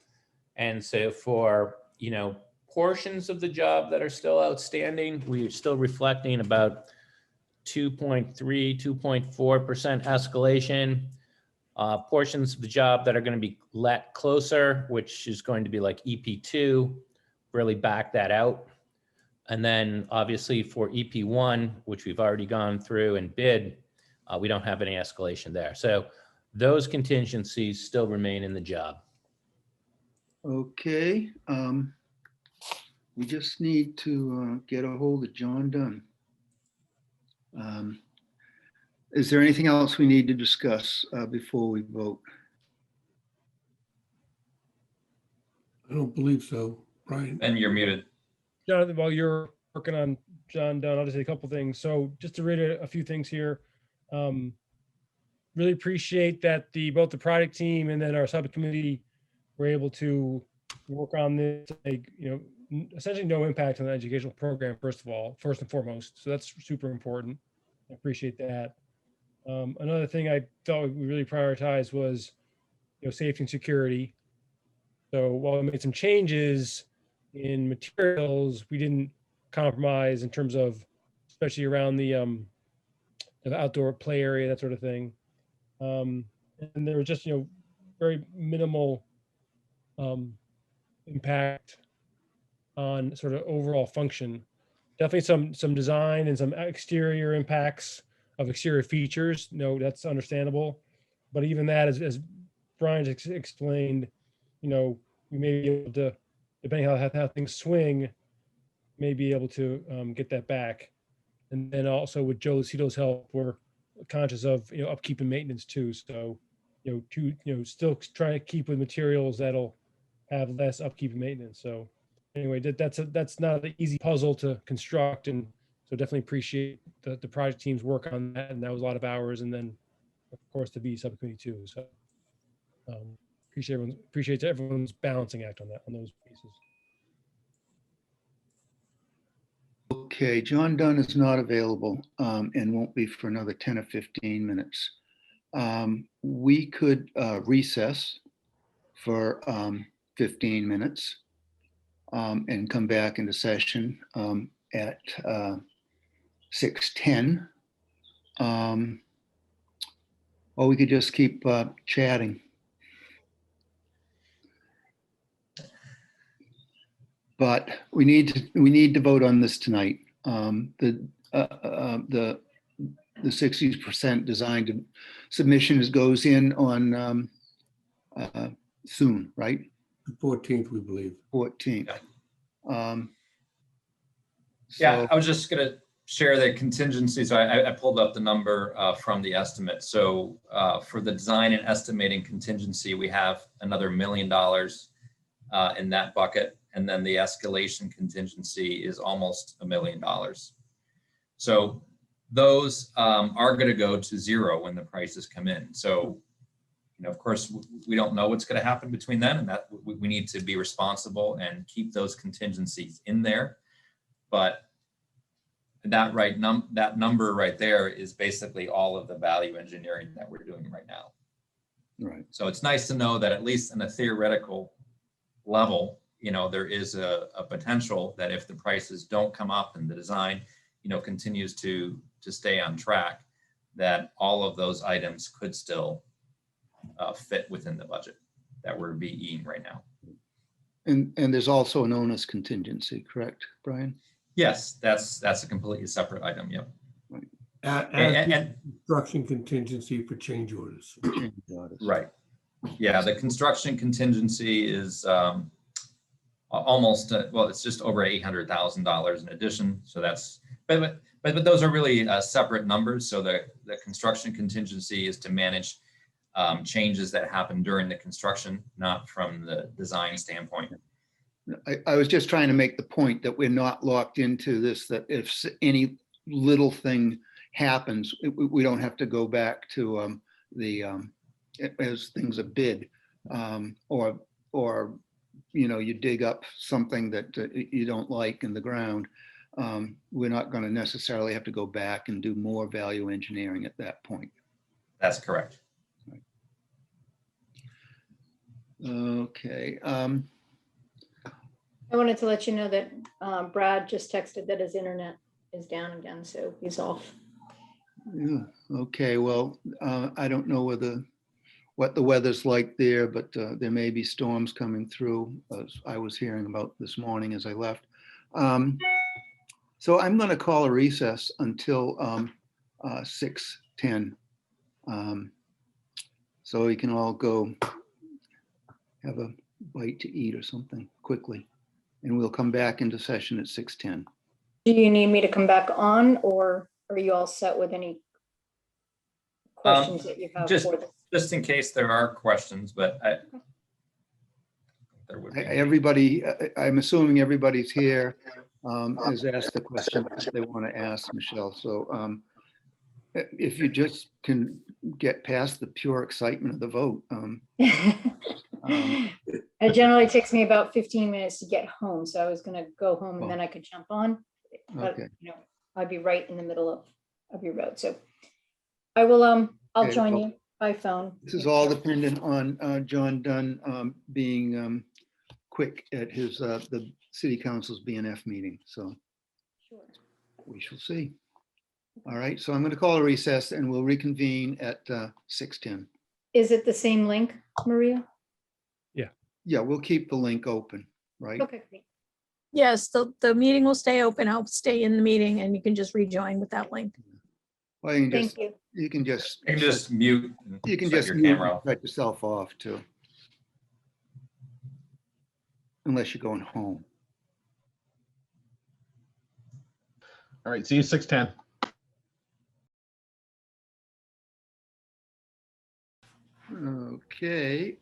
and so for, you know, portions of the job that are still outstanding, we are still reflecting about 2.3, 2.4% escalation. Portions of the job that are going to be let closer, which is going to be like EP2, really back that out. And then obviously for EP1, which we've already gone through and bid, we don't have any escalation there. So those contingencies still remain in the job. Okay. We just need to get a hold of John Dunn. Is there anything else we need to discuss before we vote? I don't believe so, Brian. And you're muted. Jonathan, while you're working on John Dunn, I'll just say a couple things. So just to read a few things here. Really appreciate that both the project team and then our subcommittee were able to work on this, like, you know, essentially no impact on the educational program, first and foremost. So that's super important. I appreciate that. Another thing I thought we really prioritized was, you know, safety and security. So while we made some changes in materials, we didn't compromise in terms of, especially around the outdoor play area, that sort of thing. And there was just, you know, very minimal impact on sort of overall function. Definitely some design and some exterior impacts of exterior features. No, that's understandable. But even that, as Brian explained, you know, we may be able to, depending on how things swing, may be able to get that back. And then also with Joe Lucito's help, we're conscious of, you know, upkeep and maintenance too. So, you know, still trying to keep with materials that'll have less upkeep and maintenance. So anyway, that's not an easy puzzle to construct, and so definitely appreciate the project team's work on that, and that was a lot of hours, and then of course the B subcommittee too. So appreciate everyone's balancing act on those pieces. Okay, John Dunn is not available and won't be for another 10 or 15 minutes. We could recess for 15 minutes and come back into session at 6:10. Or we could just keep chatting. But we need to vote on this tonight. The 60% design submission goes in on soon, right? The 14th, we believe. 14th. Yeah, So, I was just gonna share the contingencies. I pulled up the number from the estimate. So for the design and estimating contingency, we have another $1 million in that bucket. And then the escalation contingency is almost $1 million. So those are going to go to zero when the prices come in. So, of course, we don't know what's going to happen between then, and that we need to be responsible and keep those contingencies in there. But that number right there is basically all of the value engineering that we're doing right now. right. So it's nice to know that at least in a theoretical level, there is a potential that if the prices don't come up and the design, continues to stay on track, that all of those items could still fit within the budget that we're BEing right now. And there's also an onus contingency, correct, Brian? Yes, that's a completely separate item. Yep. And construction contingency for change orders. Change orders. Right. Yeah, the construction contingency is almost well, it's just over $800,000 in addition. So that's but those are really separate numbers. So the construction contingency is to manage changes that happen during the construction, not from the design standpoint. I was just trying to make the point that we're not locked into this, that if any little thing happens, we don't have to go back to as things are bid, or you dig up something that you don't like in the ground. We're not going to necessarily have to go back and do more value engineering at that point. That's correct. Okay. I wanted to let you know that Brad just texted that his internet is down again, so he's off. Yeah. Okay. Well, I don't know what the weather's like there, but there may be storms coming through, as I was hearing about this morning as I left. So I'm going to call a recess until 6:10. So we can all go have a bite to eat or something quickly. And we'll come back into session at 6:10. Do you need me to come back on, or are you all set with any questions that you have for this? Just in case there are questions, but there would be. Everybody, I'm assuming everybody's here has asked the question that they want to ask, Michelle. So if you just can get past the pure excitement of the vote. It generally takes me about 15 minutes to get home, so I was going to go home and then I could jump on. But Okay. I'd be right in the middle of your road, so I will. I'll Okay, join well, you by phone. This is all dependent on John Dunn being quick at his the city council's BNF meeting. So Sure. we shall see. All right. So I'm going to call a recess and we'll reconvene at 6:10. Is it the same link, Maria? Yeah, we'll keep the link open, right? Okay, great. Yes, the meeting will stay open. I'll stay in the meeting and you can just rejoin with that link. Well, you can Thank just, you. you can just, You can just mute. And you can shut just your mute camera and off. shut yourself off too. Unless you're going home. All right, see you 6:10. Okay,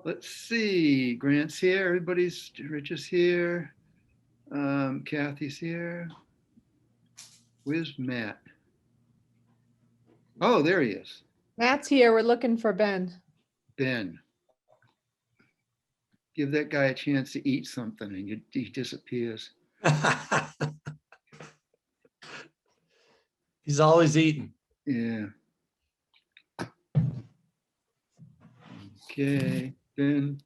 let's see, Grant's here, Rich is here, Kathy's here. Where's Matt? Oh, there he is, Matt's here. We're looking for Ben. Ben. Give that guy a chance to eat something and he disappears. He's always eating. Yeah. Okay, Ben.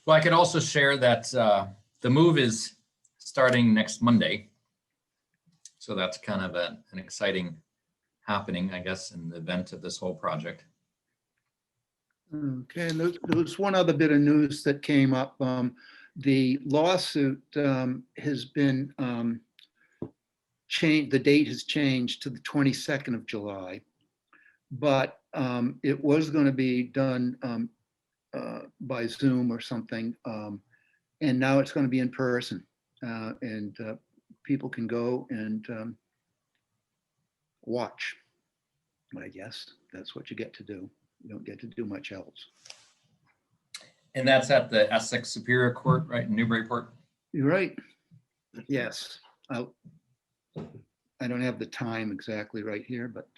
Well, I could also share that the move is starting next Monday. So that's kind of an exciting happening, I guess, in the event of this whole project. Okay, and there was one other bit of news that came up. The lawsuit has been changed, the date has changed to the 22nd of July. But it was going to be done by Zoom or something. And now it's going to be in person. And people can go and watch. I guess that's what you get to do. You don't get to do much else. And that's at the Essex Superior Court, right, in Newburyport? You're right. Yes. I don't have the time exactly right here, but.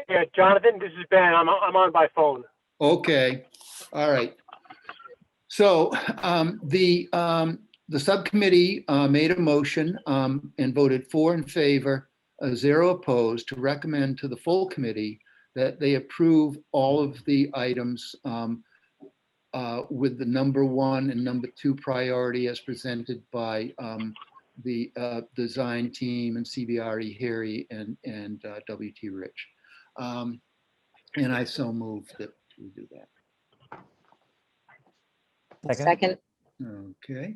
Yeah, Jonathan, this is Ben. I'm on by phone. Okay. All right. So the subcommittee made a motion and voted 4 in favor, 0 opposed, to recommend to the full committee that they approve all of the items with the number 1 and number 2 priority as presented by the design team and CBRE Harry and WT Rich. And I so move that we do that. Second. Okay.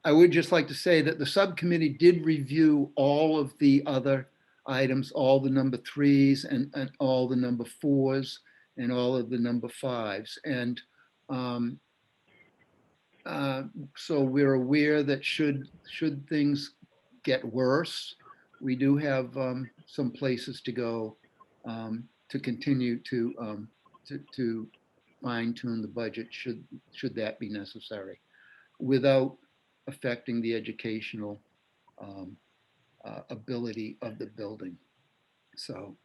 I would just like to say that the subcommittee did review all of the other items, all the number 3s and all the number 4s and all of the number 5s. And so we're aware that should things get worse, we do have some places to go to continue to fine tune the budget should that be necessary, without affecting the educational ability of the building. So.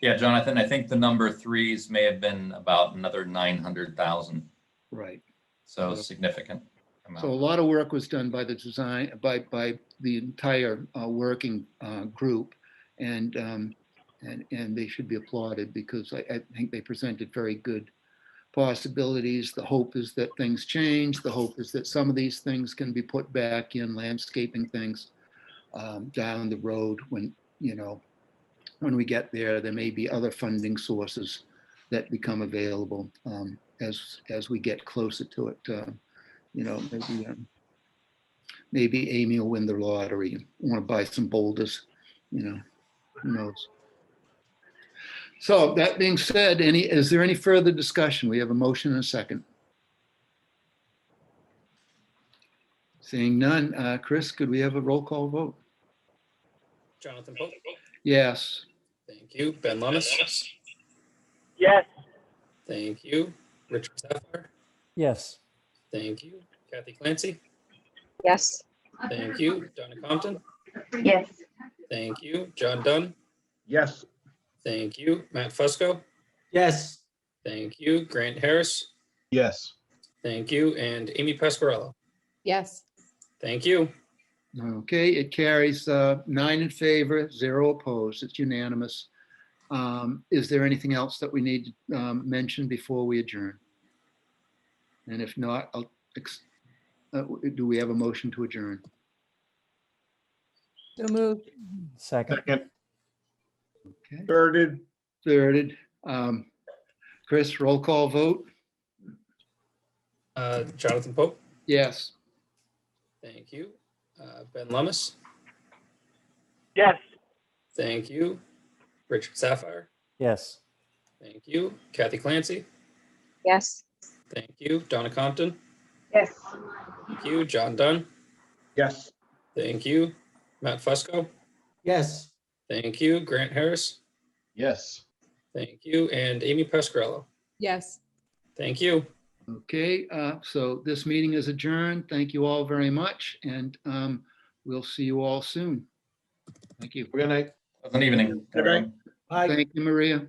Yeah, Jonathan, I think the number 3s may have been about another 900,000. Right. So significant amount. So a lot of work was done by the design, by the entire working group, and they should be applauded because I think they presented very good possibilities. The hope is that things change. The hope is that some of these things can be put back in, landscaping things down the road when, when we get there. There may be other funding sources that become available as we get closer to it. Maybe Amy will win the lottery and want to buy some boulders, who knows. So that being said, is there any further discussion? We have a motion and a second. Seeing none, Chris, could we have a roll call vote? Jonathan Pope. Yes. Thank you. Ben Lummis. Yes. Thank you. Richard Sapphire. Yes. Thank you. Kathy Clancy. Yes. Thank you. Donna Compton. Yes. Thank you. John Dunn. Yes. Thank you. Matt Fusco. Yes. Thank you. Grant Harris. Yes. Thank you. And Amy Pasquarello. Yes. Thank you. Okay, it carries 9 in favor, 0 opposed. It's unanimous. Is there anything else that we need to mention before we adjourn? And if not, do we have a motion to adjourn? So moved. Second. Second. Okay. Thirded. Chris, roll call vote? Jonathan Pope. Yes. Thank you. Ben Lummis. Yes. Thank you. Richard Sapphire. Yes. Thank you. Kathy Clancy. Yes. Thank you. Donna Compton. Yes. Thank you. John Dunn. Yes. Thank you. Matt Fusco. Yes. Thank you. Grant Harris. Yes. Thank you. And Amy Pasquarello. Yes. Thank you. Okay, so this meeting is adjourned. Thank you all very much, and we'll see you all soon. Thank you. Good night. Good evening. Good night. Bye. Thank you, Maria.